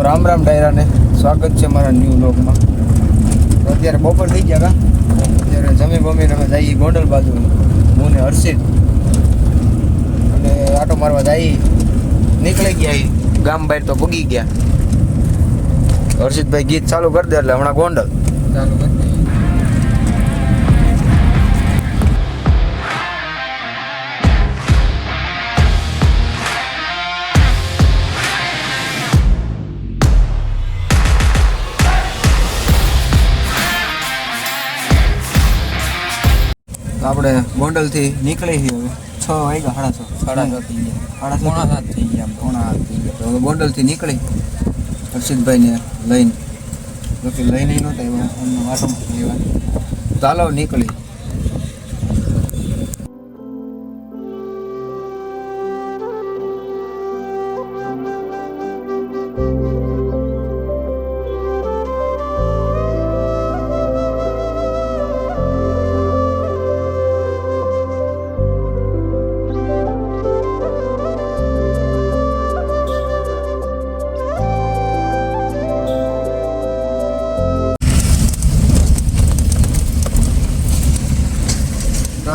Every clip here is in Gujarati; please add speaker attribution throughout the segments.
Speaker 1: રામ રામ ડાયરા ને સ્વાગત છે મારા ન્યૂ વ્લોગમાં. તો અત્યારે બપોર થઈ ગયા અત્યારે જમી બમીને અમે જઈએ ગોંડલ બાજુ, હું ને હર્ષિત અને આટો મારવા જઈએ. નીકળી ગયા ગામ બહાર તો ભૂગી ગયા. હર્ષિતભાઈ ગીત ચાલુ કરી દે એટલે હમણાં ગોંડલ ચાલુ કરી દે. આપણે ગોંડલથી નીકળી છીએ હવે 6 વાગ્યા, 6:30 થઈ ગયા, 6:30 થઈ ગયા, પોણા 7 થઈ ગયા. તો હવે ગોંડલથી નીકળી હર્ષિતભાઈને લઈને, જોકે લઈને નહોતા એવા વાટોમાં એવા. ચાલો નીકળી.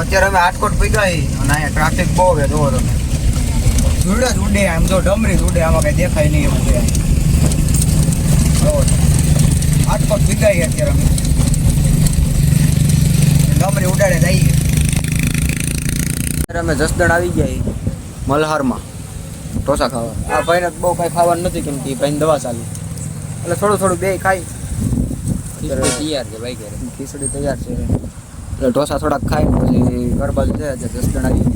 Speaker 1: અત્યારે અમે રાજકોટ પહોંચ્યા અને અહીંયા ટ્રાફિક બહુ છે. જોવો તમે, ધૂળ જ ઉડે, આમ જો ડમરી જ ઉડે, આમાં કઈ દેખાય નહીં એવું છે. રાજકોટ પહોંચ્યા અત્યારે અમે, ડમરી ઉડાડે જઈએ. અત્યારે અમે જસદણ આવી ગયા મલ્હારમાં ઢોસા ખાવા. આ ભાઈને બહુ કાંઈ ખાવાનું નથી કેમ કે ભાઈને દવા ચાલુ, એટલે થોડું થોડું બે ખાઈ. તૈયાર છે ભાઈ, ઘરે ખીચડી તૈયાર છે. એટલે ઢોસા થોડાક ખાઈ પછી ઘર બાજુ જાય જસદણ આવી.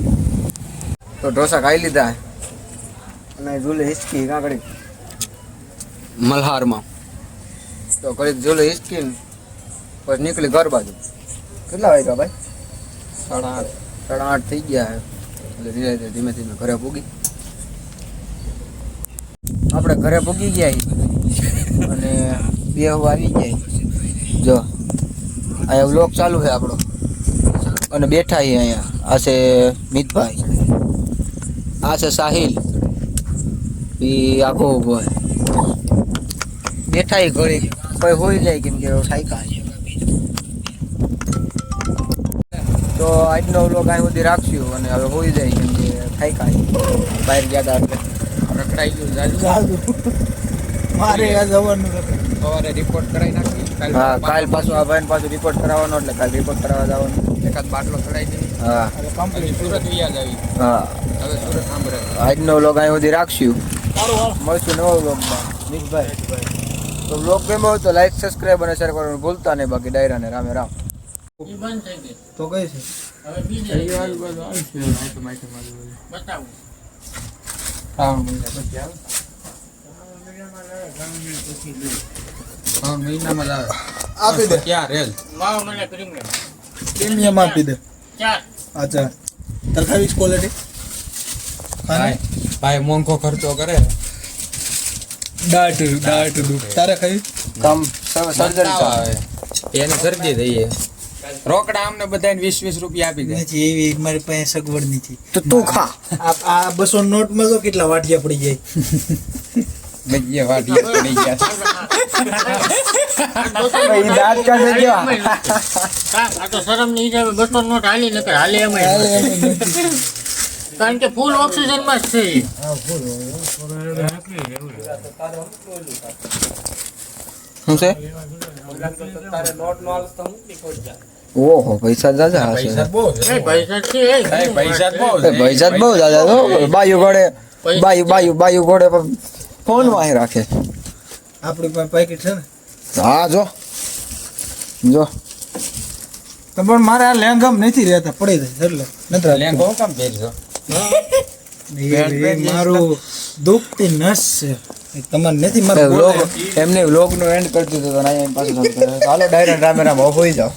Speaker 1: તો ઢોસા ખાઈ લીધા અને ઝૂલે હિચકી કાંકડી મલ્હારમાં. તો ઘરે ઝૂલે હિચકીને પછી નીકળી ઘર બાજુ. કેટલા વાગ્યા ભાઈ? 8:30 થઈ ગયા. એટલે ધીરે ધીરે ધીમે ધીમે ઘરે પૂગી. આપણે ઘરે પૂગી ગયા અને બેહવા આવી ગયા. જો અહીંયા વ્લોગ ચાલુ છે આપણો અને બેઠા છીએ અહીંયા. આ છે મિતભાઈ, આ છે સાહિલ, એ આખો ઉભો બેઠા એ ઘડી કોઈ હોઈ જાય કેમ કે સાયકા. તો આજનો વ્લોગ અહીં સુધી રાખશું અને હવે હોઈ જાય કેમ કે થાયકા બહાર ગયા હતા એટલે રખડાઈ ગયું. મારે જવાનું સવારે રિપોર્ટ કરાવી નાખી. હા, કાલ પાછું આ ભાઈને પાછું રિપોર્ટ કરાવવાનો એટલે કાલ રિપોર્ટ કરાવવા જવાનું. એકાદ બાટલો ચડાવી દઈએ. હા, સુરત વિયા જાવી. હા, હવે સુરત સાંભળે. આજનો વ્લોગ અહીં સુધી રાખશું. મળશું નવો વ્લોગમાં. મિતભાઈ તો વ્લોગ ગમ્યો હોય તો લાઈક, સબસ્ક્રાઈબ અને શેર કરવાનું ભૂલતા નહીં. બાકી ડાયરાને રામે રામ. તો કઈ છે બતાવું. મહિનામાં આપી દે. ક્યાં રેલ પ્રીમિયમ આપી દે. અચ્છા, તરખાવીસ ક્વોલિટી
Speaker 2: ભાઈ મોંઘો ખર્ચો કરે.
Speaker 1: ડાટ તારે ખાઈ કામ સર્જન આવે
Speaker 2: એને શરદી દઈએ. રોકડા અમને બધાને 20-20 રૂપિયા આપી દે.
Speaker 1: એવી મારી પાસે સગવડ નથી તો તું ખા. આ 200 નોટમાં તો કેટલા વાટિયા પડી જાય.
Speaker 2: બજે વાટિયા પડી ગયા.
Speaker 1: ભાઈ દાંત કાઢે કેવા.
Speaker 3: આ તો શરમ ની હિસાબે 200 નોટ હાલી નકર હાલે એમ કારણ કે ફૂલ ઓક્સિજન માં જ છે.
Speaker 1: શું છે? ઓહો, પૈસા જાજા હશે.
Speaker 3: પૈસા છે
Speaker 2: પૈસા
Speaker 1: બહુ જાજા તો બાયુ ઘોડે ફોન માં રાખે. આપણી પાસે પેકેટ છે ને. હા, જો પણ મારે આ લેંગમ નથી રહેતા, પડી જાય એટલે નથી
Speaker 2: લેંગો કામ પહેરજો.
Speaker 1: મારું દુખતી નસ છે. તમારે નથી મારો વ્લોગ એમને વ્લોગ નો એન્ડ કરી દીધો તો અહીંયા પાછું ચાલો ડાયરેક્ટ રામે રામ હોઈ જાવ.